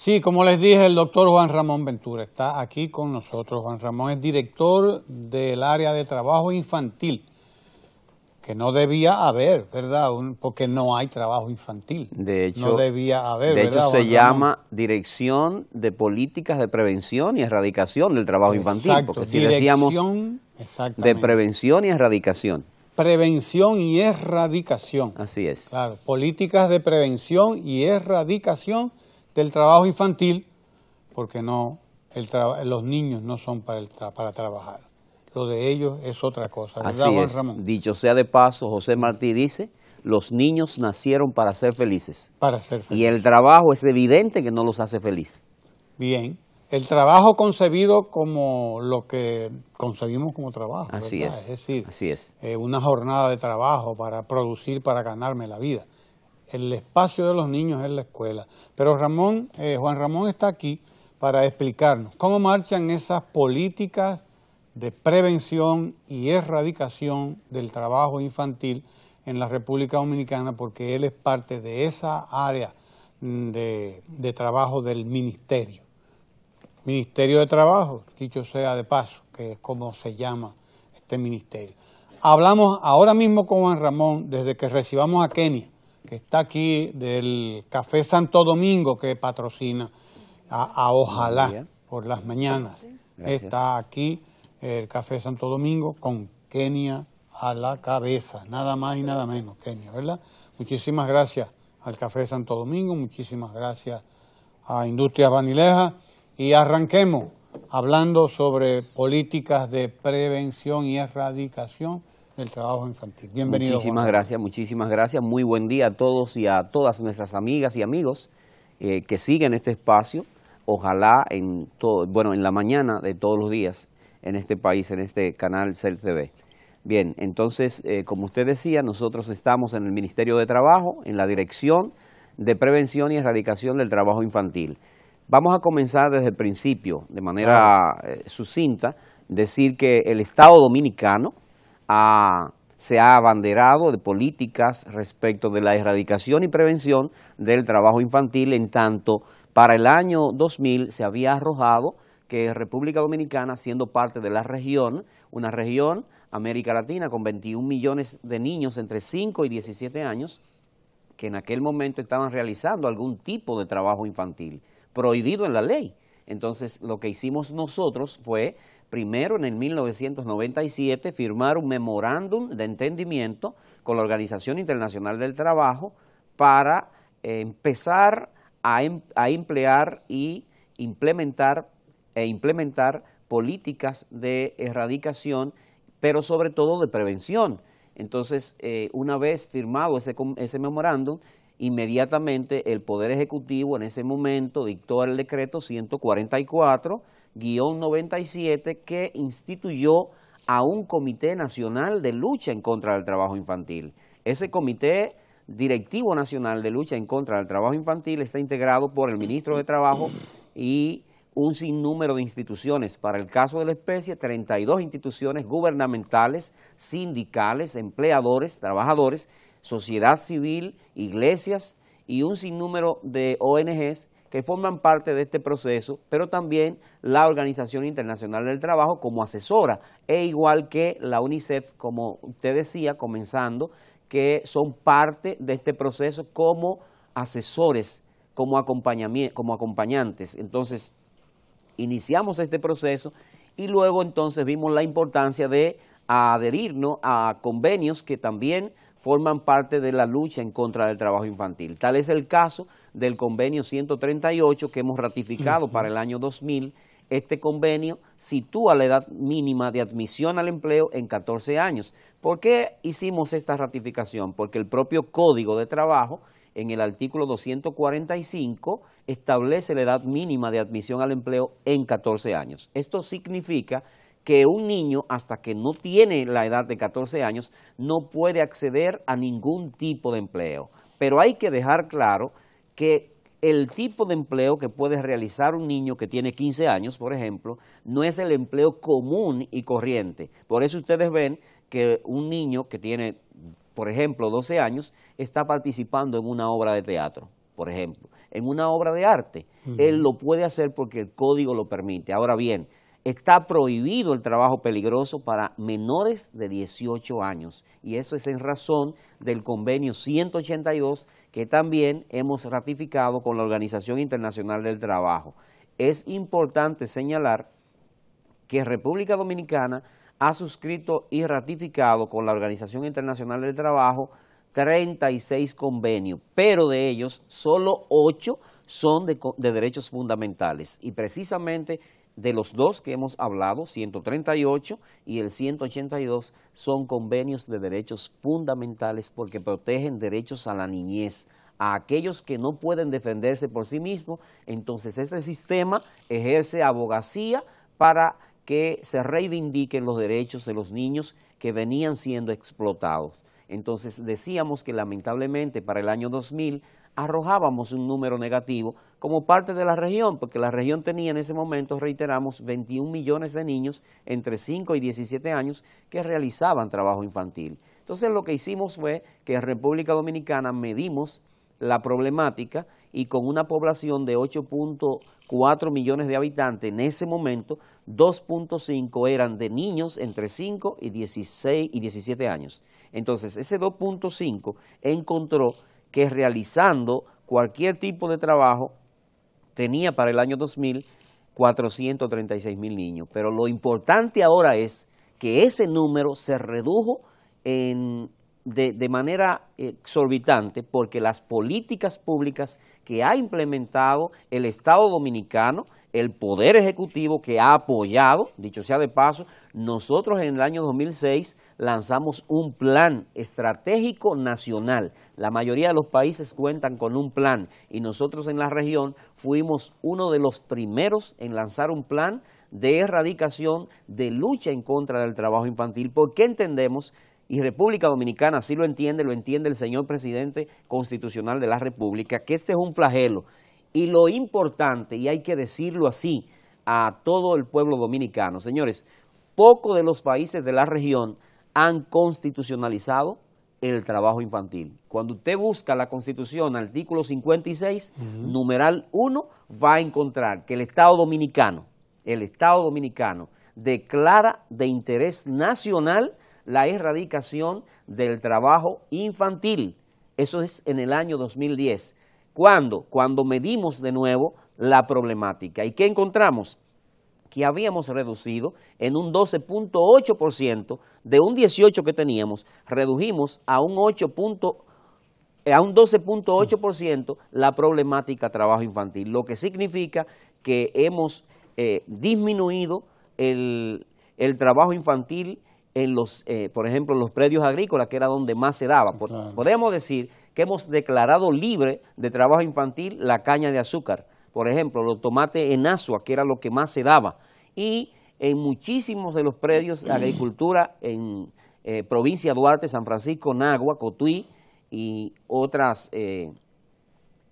Sí, como les dije, el doctor Juan Ramón Ventura está aquí con nosotros. Juan Ramón es director del área de trabajo infantil, que no debía haber, ¿verdad? Porque no hay trabajo infantil. De hecho, no debía haber, de ¿verdad, hecho se Juan Ramón? llama Dirección de Políticas de Prevención y Erradicación del Trabajo Infantil, Exacto, porque si decíamos de prevención y erradicación. Prevención y erradicación. Así es. Claro, políticas de prevención y erradicación del trabajo infantil, porque no, los niños no son para trabajar. Lo de ellos es otra cosa, ¿verdad, Así Juan es. Ramón? Dicho sea de paso, José Martí dice, los niños nacieron para ser felices. Para ser felices. Y el trabajo es evidente que no los hace felices. Bien. El trabajo concebido como lo que concebimos como trabajo, Así ¿verdad? es. Es decir, así es. Una jornada de trabajo para producir, para ganarme la vida. El espacio de los niños es la escuela. Pero Juan Ramón está aquí para explicarnos cómo marchan esas políticas de prevención y erradicación del trabajo infantil en la República Dominicana, porque él es parte de esa área de trabajo del Ministerio de Trabajo, dicho sea de paso, que es como se llama este ministerio. Hablamos ahora mismo con Juan Ramón desde que recibamos a Kenia, que está aquí del Café Santo Domingo, que patrocina a Ojalá por las mañanas. Gracias. Está aquí el Café Santo Domingo con Kenia a la cabeza, nada más y nada menos, Kenia, ¿verdad? Muchísimas gracias al Café Santo Domingo, muchísimas gracias a Industrias Banilejas. Y arranquemos hablando sobre políticas de prevención y erradicación del trabajo infantil. Bienvenido. Muchísimas gracias. Muy buen día a todos y a todas nuestras amigas y amigos que siguen este espacio. Ojalá en la mañana de todos los días en este país, en este canal CELTV. Bien, entonces, como usted decía, nosotros estamos en el Ministerio de Trabajo, en la Dirección de Prevención y Erradicación del Trabajo Infantil. Vamos a comenzar desde el principio, de manera sucinta, decir que el Estado Dominicano se ha abanderado de políticas respecto de la erradicación y prevención del trabajo infantil, en tanto para el año 2000 se había arrojado que República Dominicana, siendo parte de la región, una región, América Latina, con 21 millones de niños entre 5 y 17 años, que en aquel momento estaban realizando algún tipo de trabajo infantil prohibido en la ley. Entonces, lo que hicimos nosotros fue, primero en el 1997, firmar un memorándum de entendimiento con la Organización Internacional del Trabajo para empezar a emplear y implementar políticas de erradicación, pero sobre todo de prevención. Entonces, una vez firmado ese memorándum, inmediatamente el Poder Ejecutivo en ese momento dictó el decreto 144-97 que instituyó a un Comité Nacional de Lucha en contra del Trabajo Infantil. Ese Comité Directivo Nacional de Lucha en contra del Trabajo Infantil está integrado por el Ministro de Trabajo y un sinnúmero de instituciones. Para el caso de la especie, 32 instituciones gubernamentales, sindicales, empleadores, trabajadores, sociedad civil, iglesias y un sinnúmero de ONGs que forman parte de este proceso, pero también la Organización Internacional del Trabajo como asesora, e igual que la UNICEF, como usted decía, comenzando, que son parte de este proceso como asesores, como acompañantes. Entonces, iniciamos este proceso y luego entonces vimos la importancia de adherirnos a convenios que también forman parte de la lucha en contra del trabajo infantil. Tal es el caso del convenio 138 que hemos ratificado para el año 2000. Este convenio sitúa la edad mínima de admisión al empleo en 14 años. ¿Por qué hicimos esta ratificación? Porque el propio Código de Trabajo, en el artículo 245, establece la edad mínima de admisión al empleo en 14 años. Esto significa que un niño, hasta que no tiene la edad de 14 años, no puede acceder a ningún tipo de empleo. Pero hay que dejar claro que el tipo de empleo que puede realizar un niño que tiene 15 años, por ejemplo, no es el empleo común y corriente. Por eso ustedes ven que un niño que tiene, por ejemplo, 12 años, está participando en una obra de teatro, por ejemplo. en una obra de arte. Él lo puede hacer porque el código lo permite. Ahora bien, está prohibido el trabajo peligroso para menores de 18 años y eso es en razón del convenio 182 que también hemos ratificado con la Organización Internacional del Trabajo. Es importante señalar que República Dominicana ha suscrito y ratificado con la Organización Internacional del Trabajo 36 convenios, pero de ellos solo 8 son de derechos fundamentales y precisamente de los dos que hemos hablado, 138 y el 182, son convenios de derechos fundamentales porque protegen derechos a la niñez, a aquellos que no pueden defenderse por sí mismos. Entonces este sistema ejerce abogacía para que se reivindiquen los derechos de los niños que venían siendo explotados. Entonces decíamos que lamentablemente para el año 2000 arrojábamos un número negativo como parte de la región, porque la región tenía en ese momento, reiteramos, 21 millones de niños entre 5 y 17 años que realizaban trabajo infantil. Entonces lo que hicimos fue que en República Dominicana medimos la problemática y con una población de 8.4 millones de habitantes en ese momento, 2.5 eran de niños entre 5 y 16 y 17 años. Entonces ese 2.5 encontró que realizando cualquier tipo de trabajo tenía para el año 2000 436,000 niños. Pero lo importante ahora es que ese número se redujo de manera exorbitante porque las políticas públicas que ha implementado el Estado Dominicano, el Poder Ejecutivo que ha apoyado, dicho sea de paso, nosotros en el año 2006 lanzamos un plan estratégico nacional. La mayoría de los países cuentan con un plan y nosotros en la región fuimos uno de los primeros en lanzar un plan de erradicación, de lucha en contra del trabajo infantil, porque entendemos, y República Dominicana así lo entiende el señor presidente constitucional de la República, que este es un flagelo. Y lo importante, y hay que decirlo así a todo el pueblo dominicano, señores, pocos de los países de la región han constitucionalizado el trabajo infantil. Cuando usted busca la Constitución, artículo 56, numeral 1, va a encontrar que el Estado Dominicano declara de interés nacional la erradicación del trabajo infantil. Eso es en el año 2010. ¿Cuándo? Cuando medimos de nuevo la problemática. ¿Y qué encontramos? Que habíamos reducido en un 12.8%, de un 18% que teníamos, redujimos a un 12.8% la problemática trabajo infantil, lo que significa que hemos disminuido el trabajo infantil en los, por ejemplo, en los predios agrícolas, que era donde más se daba. Claro. Podemos decir que hemos declarado libre de trabajo infantil la caña de azúcar, por ejemplo, los tomates en Asua, que era lo que más se daba, y en muchísimos de los predios de agricultura en provincia Duarte, San Francisco, Nagua, Cotuí y otras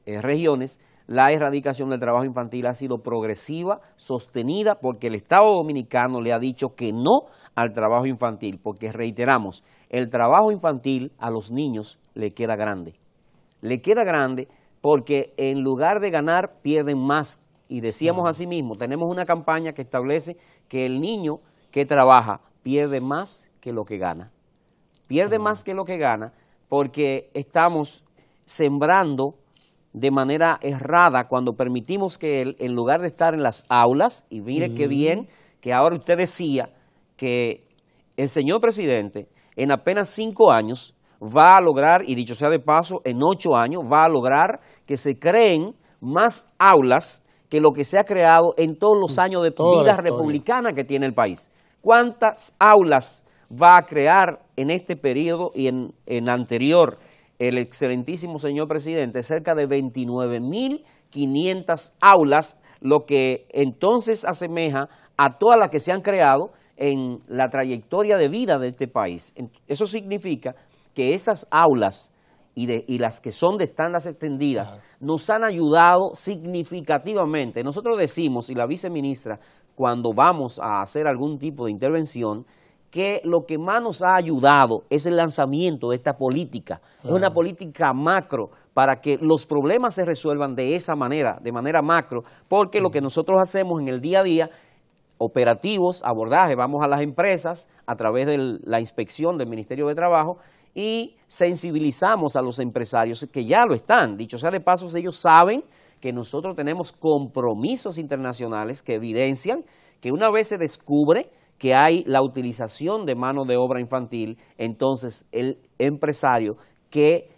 regiones, la erradicación del trabajo infantil ha sido progresiva, sostenida, porque el Estado Dominicano le ha dicho que no al trabajo infantil, porque reiteramos, el trabajo infantil a los niños le queda grande. Le queda grande porque en lugar de ganar, pierden más. Y decíamos asimismo, tenemos una campaña que establece que el niño que trabaja pierde más que lo que gana. Pierde más que lo que gana porque estamos sembrando de manera errada cuando permitimos que él, en lugar de estar en las aulas, y mire qué bien que ahora usted decía que el señor presidente en apenas 5 años va a lograr, y dicho sea de paso, en 8 años va a lograr que se creen más aulas que lo que se ha creado en todos los años de vida republicana que tiene el país. ¿Cuántas aulas va a crear en este periodo y en anterior el excelentísimo señor presidente? Cerca de 29.500 aulas, lo que entonces asemeja a todas las que se han creado en la trayectoria de vida de este país. Eso significa que estas aulas y las que son de estándares extendidas nos han ayudado significativamente. Nosotros decimos, y la viceministra, cuando vamos a hacer algún tipo de intervención, que lo que más nos ha ayudado es el lanzamiento de esta política. Es una política macro para que los problemas se resuelvan de esa manera, de manera macro, porque lo que nosotros hacemos en el día a día, operativos, abordaje, vamos a las empresas a través de la inspección del Ministerio de Trabajo y sensibilizamos a los empresarios que ya lo están. Dicho sea de paso, ellos saben que nosotros tenemos compromisos internacionales que evidencian que una vez se descubre que hay la utilización de mano de obra infantil, entonces el empresario que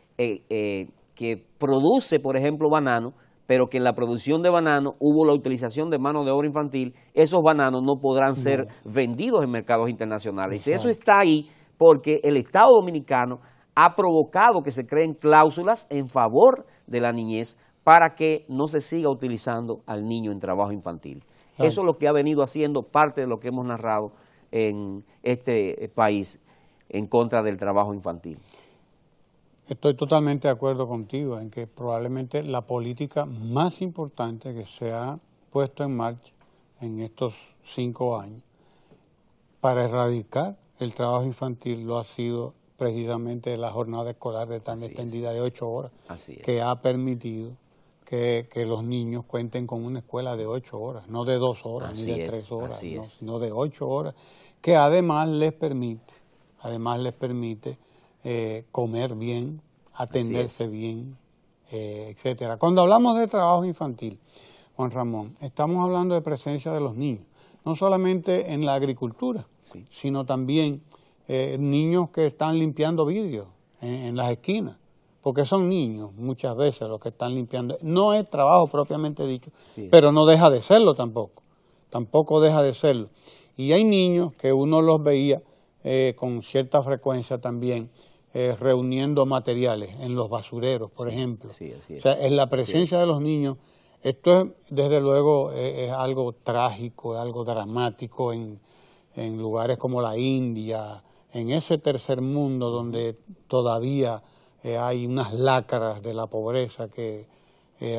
produce, por ejemplo, banano, pero que en la producción de banano hubo la utilización de mano de obra infantil, esos bananos no podrán ser vendidos en mercados internacionales. Y eso está ahí porque el Estado Dominicano ha provocado que se creen cláusulas en favor de la niñez para que no se siga utilizando al niño en trabajo infantil. Eso es lo que ha venido haciendo parte de lo que hemos narrado en este país en contra del trabajo infantil. Estoy totalmente de acuerdo contigo en que probablemente la política más importante que se ha puesto en marcha en estos 5 años para erradicar el trabajo infantil lo ha sido precisamente la jornada escolar de tan extendida de 8 horas, que ha permitido que los niños cuenten con una escuela de 8 horas, no de 2 horas ni de 3 horas, sino de 8 horas, que además les permite comer bien, atenderse bien, etcétera. Cuando hablamos de trabajo infantil, Juan Ramón, estamos hablando de presencia de los niños, no solamente en la agricultura, sino también niños que están limpiando vidrios en las esquinas, porque son niños muchas veces los que están limpiando. No es trabajo propiamente dicho, pero no deja de serlo tampoco deja de serlo. Y hay niños que uno los veía con cierta frecuencia también reuniendo materiales en los basureros, por ejemplo. O sea, en la presencia de los niños, esto es, desde luego es algo trágico, es algo dramático en lugares como la India, en ese tercer mundo donde todavía hay unas lacras de la pobreza que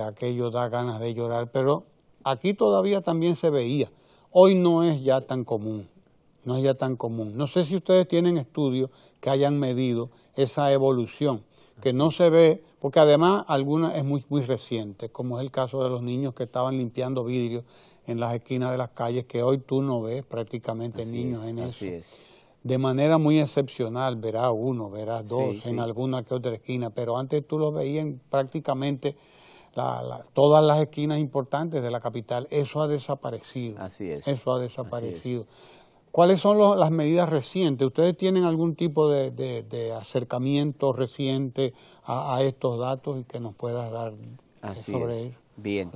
aquello da ganas de llorar, pero aquí todavía también se veía. Hoy no es ya tan común, No sé si ustedes tienen estudios que hayan medido esa evolución, que no se ve, porque además alguna es muy reciente, como es el caso de los niños que estaban limpiando vidrios en las esquinas de las calles, que hoy tú no ves prácticamente niños en eso. De manera muy excepcional, verás uno, verás dos en alguna que otra esquina, pero antes tú los veías en prácticamente todas las esquinas importantes de la capital. Eso ha desaparecido. Eso ha desaparecido. ¿Cuáles son las medidas recientes? ¿Ustedes tienen algún tipo de acercamiento reciente a estos datos y que nos puedas dar sobre ellos? Bien.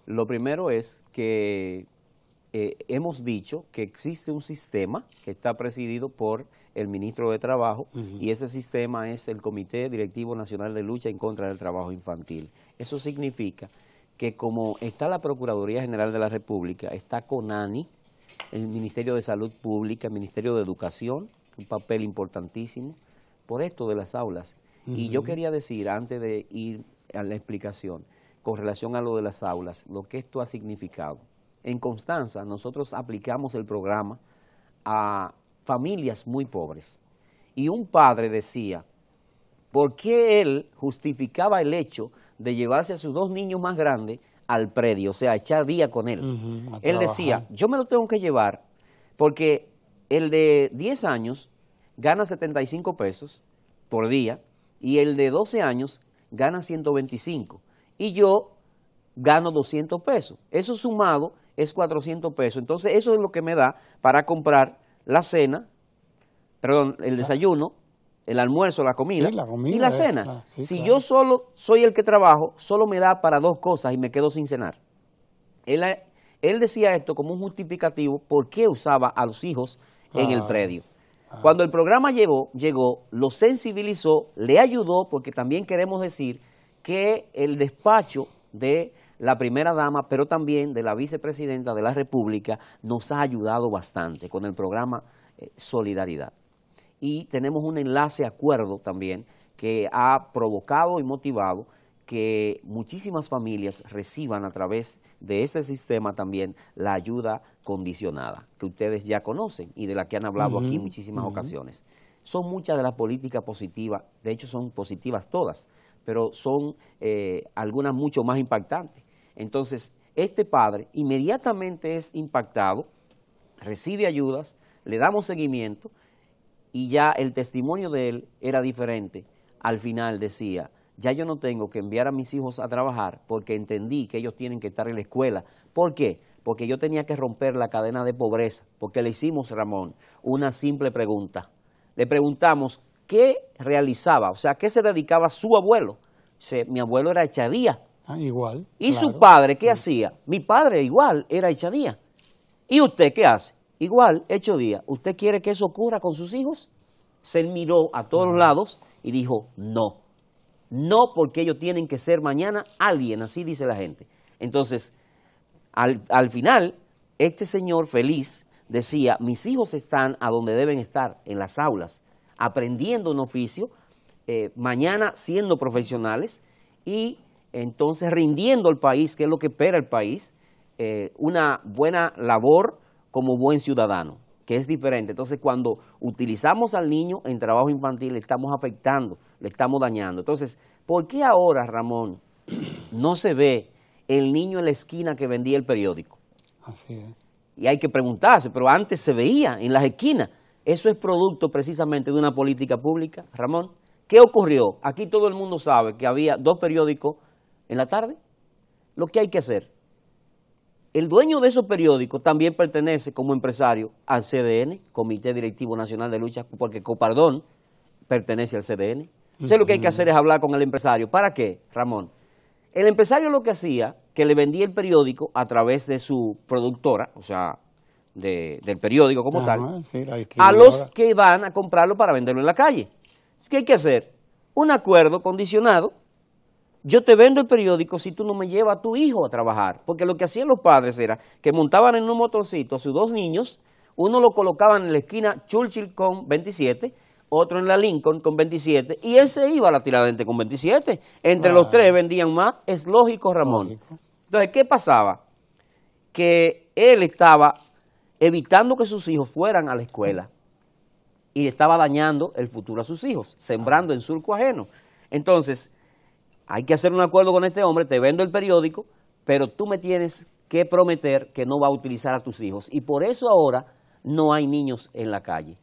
Lo primero es que hemos dicho que existe un sistema que está presidido por el ministro de Trabajo y ese sistema es el Comité Directivo Nacional de Lucha en contra del Trabajo Infantil. Eso significa que como está la Procuraduría General de la República, está CONANI, el Ministerio de Salud Pública, el Ministerio de Educación, un papel importantísimo, por esto de las aulas. Y yo quería decir, antes de ir a la explicación, con relación a lo de las aulas, lo que esto ha significado. En Constanza nosotros aplicamos el programa a familias muy pobres y un padre decía, ¿por qué él justificaba el hecho de llevarse a sus 2 niños más grandes al predio, o sea, echar día con él? Él decía, yo me lo tengo que llevar porque el de 10 años gana 75 pesos por día y el de 12 años gana 125 y yo gano 200 pesos. Eso sumado es 400 pesos. Entonces eso es lo que me da para comprar la cena, perdón, el desayuno, el almuerzo, la comida y la cena. Si yo solo soy el que trabajo, solo me da para 2 cosas y me quedo sin cenar. Él decía esto como un justificativo por qué usaba a los hijos en el predio. Cuando el programa llegó, lo sensibilizó, le ayudó, porque también queremos decir que el despacho de la primera dama, pero también de la vicepresidenta de la República, nos ha ayudado bastante con el programa Solidaridad. Y tenemos un enlace acuerdo también que ha provocado y motivado que muchísimas familias reciban a través de ese sistema también la ayuda condicionada, que ustedes ya conocen y de la que han hablado aquí en muchísimas ocasiones. Son muchas de las políticas positivas, de hecho son positivas todas, pero son algunas mucho más impactantes. Entonces, este padre inmediatamente es impactado, recibe ayudas, le damos seguimiento y ya el testimonio de él era diferente. Al final decía, ya yo no tengo que enviar a mis hijos a trabajar porque entendí que ellos tienen que estar en la escuela. ¿Por qué? Porque yo tenía que romper la cadena de pobreza, porque le hicimos, Ramón, una simple pregunta. Le preguntamos qué realizaba, o sea, qué se dedicaba su abuelo. Mi abuelo era echadía. Igual. ¿Y claro. su padre qué hacía? Mi padre igual era echadía. ¿Y usted qué hace? Igual, echadía. ¿Usted quiere que eso ocurra con sus hijos? Se miró a todos los lados y dijo, no. No, porque ellos tienen que ser mañana alguien, así dice la gente. Entonces, al final, este señor feliz decía, mis hijos están a donde deben estar, en las aulas, aprendiendo un oficio, mañana siendo profesionales y entonces rindiendo al país, que es lo que espera el país, una buena labor como buen ciudadano, que es diferente. Entonces, cuando utilizamos al niño en trabajo infantil, le estamos afectando, le estamos dañando. Entonces, ¿por qué ahora, Ramón, no se ve el niño en la esquina que vendía el periódico? Así es. Y hay que preguntarse, pero antes se veía en las esquinas. Eso es producto precisamente de una política pública, Ramón. ¿Qué ocurrió? Aquí todo el mundo sabe que había 2 periódicos en la tarde. Lo que hay que hacer. El dueño de esos periódicos también pertenece como empresario al CDN, Comité Directivo Nacional de Lucha, porque Copardón pertenece al CDN. Entonces lo que hay que hacer es hablar con el empresario. ¿Para qué, Ramón? El empresario lo que hacía, que le vendía el periódico a través de su productora, o sea, del periódico como tal, Sí, a los que van a comprarlo para venderlo en la calle. ¿Qué hay que hacer? Un acuerdo condicionado. Yo te vendo el periódico si tú no me llevas a tu hijo a trabajar. Porque lo que hacían los padres era que montaban en un motorcito a sus 2 niños, uno lo colocaban en la esquina Churchill con 27, otro en la Lincoln con 27, y él se iba a la Tiradentes con 27. Entre los 3 vendían más, es lógico, Ramón. Lógico. Entonces, ¿qué pasaba? Que él estaba evitando que sus hijos fueran a la escuela y estaba dañando el futuro a sus hijos, sembrando en surco ajeno. Entonces, hay que hacer un acuerdo con este hombre, te vendo el periódico, pero tú me tienes que prometer que no va a utilizar a tus hijos. Y por eso ahora no hay niños en la calle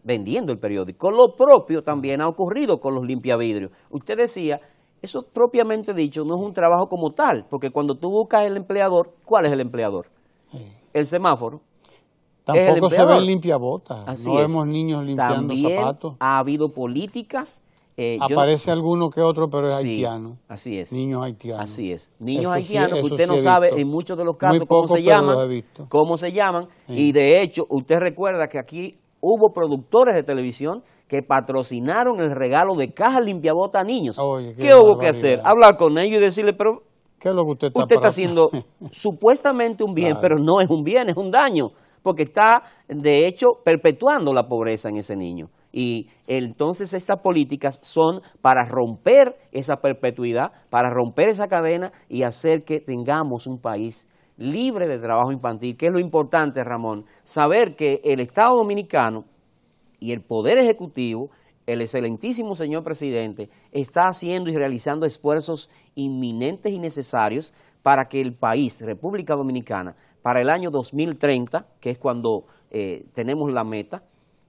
vendiendo el periódico. Lo propio también ha ocurrido con los limpiavidrios. Usted decía, eso propiamente dicho no es un trabajo como tal, porque cuando tú buscas el empleador, ¿cuál es el empleador? El semáforo. Tampoco se ven limpiabotas, Así no es. vemos niños limpiando También zapatos. ha habido políticas. Aparece alguno que otro, pero es sí, haitiano. Así es. Niños haitianos. Así es. Niños Eso haitianos, sí, que eso usted sí no he sabe visto. en muchos de los casos Muy cómo poco, se pero llaman. los he visto. Cómo se llaman. Sí. Y de hecho, usted recuerda que aquí hubo productores de televisión que patrocinaron el regalo de cajas limpiabotas a niños. Oye, ¿Qué hubo que barbaridad. hacer? Hablar con ellos y decirle, pero ¿Qué es lo que usted está usted está para- haciendo supuestamente un bien, Claro. pero no es un bien, es un daño, porque está, de hecho, perpetuando la pobreza en ese niño. Y entonces estas políticas son para romper esa perpetuidad, para romper esa cadena y hacer que tengamos un país libre de trabajo infantil, que es lo importante, Ramón, saber que el Estado Dominicano y el Poder Ejecutivo, el excelentísimo señor presidente, está haciendo y realizando esfuerzos inminentes y necesarios para que el país, República Dominicana, para el año 2030, que es cuando tenemos la meta,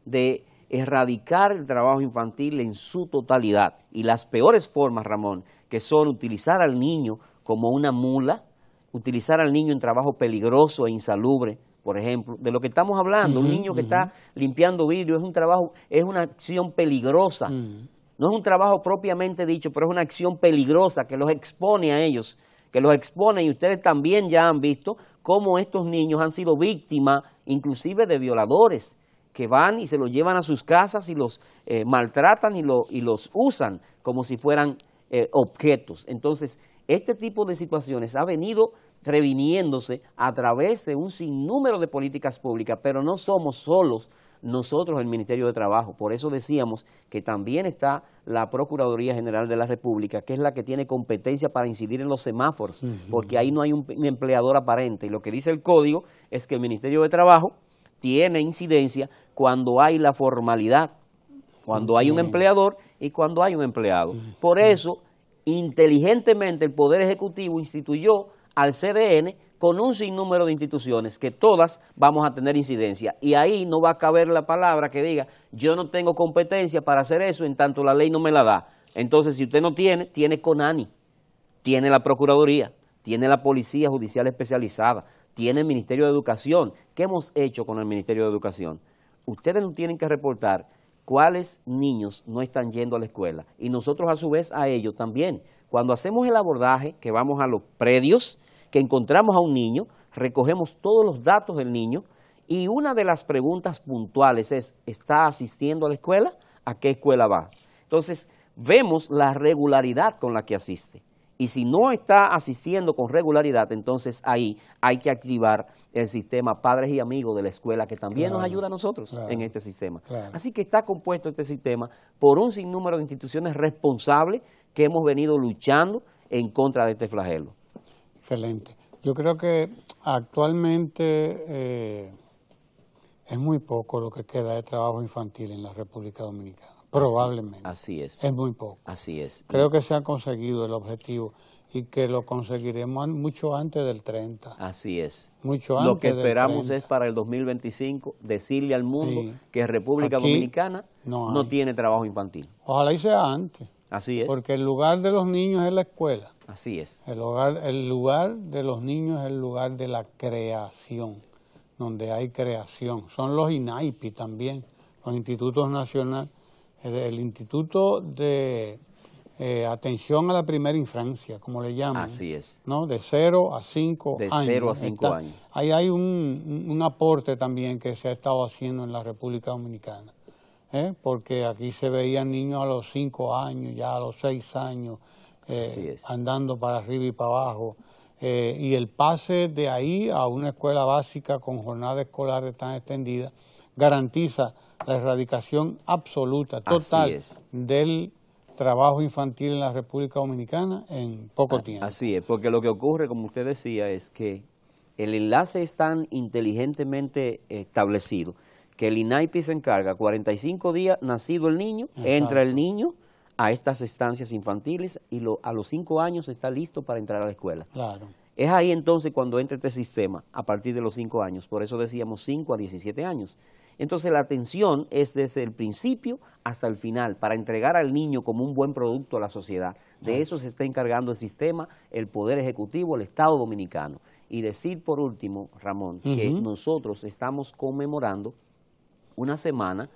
de erradicar el trabajo infantil en su totalidad. Y las peores formas, Ramón, que son utilizar al niño como una mula, utilizar al niño en trabajo peligroso e insalubre, por ejemplo, de lo que estamos hablando, un niño que está limpiando vidrio, es un trabajo, es una acción peligrosa, no es un trabajo propiamente dicho, pero es una acción peligrosa que los expone a ellos, que los expone, y ustedes también ya han visto cómo estos niños han sido víctimas inclusive de violadores, que van y se los llevan a sus casas y los maltratan y los usan como si fueran objetos. Entonces, este tipo de situaciones ha venido previniéndose a través de un sinnúmero de políticas públicas, pero no somos solos nosotros el Ministerio de Trabajo. Por eso decíamos que también está la Procuraduría General de la República, que es la que tiene competencia para incidir en los semáforos, porque ahí no hay un empleador aparente. Y lo que dice el código es que el Ministerio de Trabajo tiene incidencia cuando hay la formalidad, cuando hay un empleador y cuando hay un empleado. Por eso, inteligentemente, el Poder Ejecutivo instituyó al CDN con un sinnúmero de instituciones que todas vamos a tener incidencia. Y ahí no va a caber la palabra que diga, yo no tengo competencia para hacer eso en tanto la ley no me la da. Entonces, si usted no tiene, tiene CONANI, tiene la Procuraduría, tiene la Policía Judicial Especializada, tiene el Ministerio de Educación. ¿Qué hemos hecho con el Ministerio de Educación? Ustedes no tienen que reportar cuáles niños no están yendo a la escuela. Y nosotros a su vez a ellos también. Cuando hacemos el abordaje, que vamos a los predios, que encontramos a un niño, recogemos todos los datos del niño y una de las preguntas puntuales es, ¿está asistiendo a la escuela? ¿A qué escuela va? Entonces, vemos la regularidad con la que asiste. Y si no está asistiendo con regularidad, entonces ahí hay que activar el sistema Padres y Amigos de la escuela, que también nos ayuda a nosotros en este sistema. Así que está compuesto este sistema por un sinnúmero de instituciones responsables que hemos venido luchando en contra de este flagelo. Excelente. Yo creo que actualmente es muy poco lo que queda de trabajo infantil en la República Dominicana. Probablemente. Así es. Es muy poco. Así es. Creo que se ha conseguido el objetivo y que lo conseguiremos mucho antes del 30. Así es. Mucho antes. Lo que esperamos es para el 2025 decirle al mundo que República Dominicana no tiene trabajo infantil. Ojalá y sea antes. Así es. Porque el lugar de los niños es la escuela. Así es. El lugar de los niños es el lugar de la creación, donde hay creación. Son los INAIPI también, los institutos nacionales. El Instituto de Atención a la Primera Infancia, como le llaman. Así es. ¿No? De 0 a 5 años. De 0 a 5 años. Ahí hay un aporte también que se ha estado haciendo en la República Dominicana. Porque aquí se veían niños a los 5 años, ya a los 6 años, andando para arriba y para abajo. Y el pase de ahí a una escuela básica con jornada escolar tan extendida garantiza la erradicación absoluta, total, del trabajo infantil en la República Dominicana en poco tiempo. Así es, porque lo que ocurre, como usted decía, es que el enlace es tan inteligentemente establecido que el INAIPI se encarga, 45 días nacido el niño, entra el niño a estas estancias infantiles y a los 5 años está listo para entrar a la escuela. Claro. Es ahí entonces cuando entra este sistema, a partir de los 5 años, por eso decíamos 5 a 17 años. Entonces la atención es desde el principio hasta el final, para entregar al niño como un buen producto a la sociedad. De eso se está encargando el sistema, el Poder Ejecutivo, el Estado Dominicano. Y decir por último, Ramón, que nosotros estamos conmemorando una semana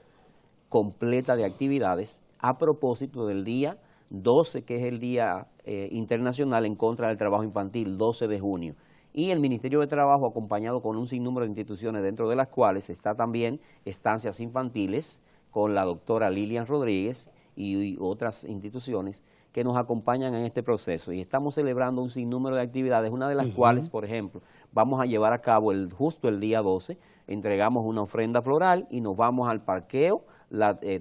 completa de actividades a propósito del día 12, que es el Día Internacional en contra del Trabajo Infantil, 12 de junio. Y el Ministerio de Trabajo, acompañado con un sinnúmero de instituciones, dentro de las cuales está también estancias infantiles, con la doctora Lilian Rodríguez y otras instituciones que nos acompañan en este proceso. Y estamos celebrando un sinnúmero de actividades, una de las cuales, por ejemplo, vamos a llevar a cabo justo el día 12, entregamos una ofrenda floral y nos vamos al parqueo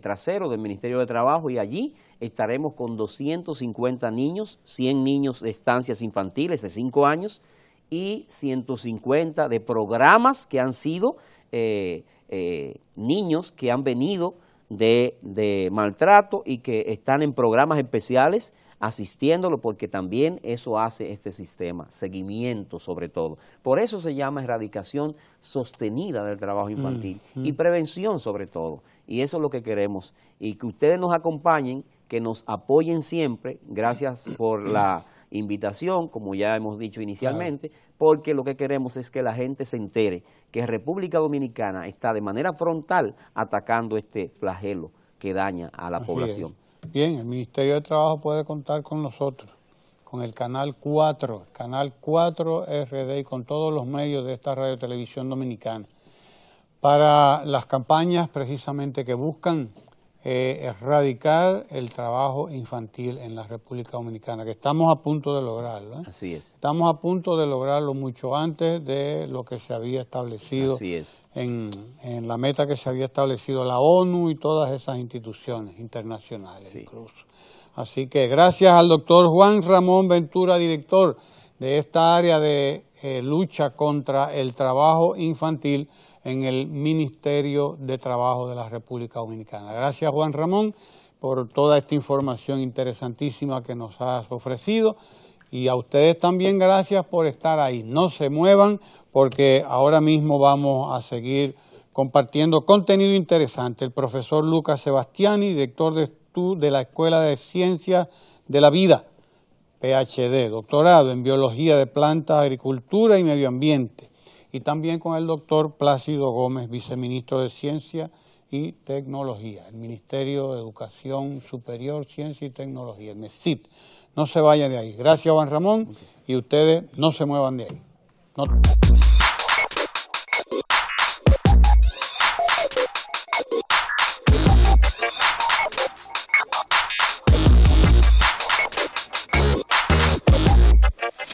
trasero del Ministerio de Trabajo y allí estaremos con 250 niños, 100 niños de estancias infantiles de 5 años y 150 de programas que han sido niños que han venido de maltrato y que están en programas especiales asistiéndolo, porque también eso hace este sistema, seguimiento sobre todo. Por eso se llama erradicación sostenida del trabajo infantil y prevención sobre todo. Y eso es lo que queremos. Y que ustedes nos acompañen, que nos apoyen siempre. Gracias por la invitación, como ya hemos dicho inicialmente, porque lo que queremos es que la gente se entere que República Dominicana está de manera frontal atacando este flagelo que daña a la población. Bien, el Ministerio de Trabajo puede contar con nosotros, con el Canal 4 RD y con todos los medios de esta radio televisión dominicana, para las campañas precisamente que buscan erradicar el trabajo infantil en la República Dominicana, que estamos a punto de lograrlo. Así es. Estamos a punto de lograrlo mucho antes de lo que se había establecido. Así es. En la meta que se había establecido la ONU y todas esas instituciones internacionales, sí, incluso. Así que gracias al doctor Juan Ramón Ventura, director de esta área de lucha contra el trabajo infantil en el Ministerio de Trabajo de la República Dominicana. Gracias, Juan Ramón, por toda esta información interesantísima que nos has ofrecido, y a ustedes también gracias por estar ahí. No se muevan, porque ahora mismo vamos a seguir compartiendo contenido interesante. El profesor Lucas Sebastiani, director de la Escuela de Ciencias de la Vida, PhD, doctorado en Biología de Plantas, Agricultura y Medio Ambiente, y también con el doctor Plácido Gómez, viceministro de Ciencia y Tecnología, el Ministerio de Educación Superior, Ciencia y Tecnología, el MESIT. No se vayan de ahí. Gracias, Juan Ramón, y ustedes no se muevan de ahí. No.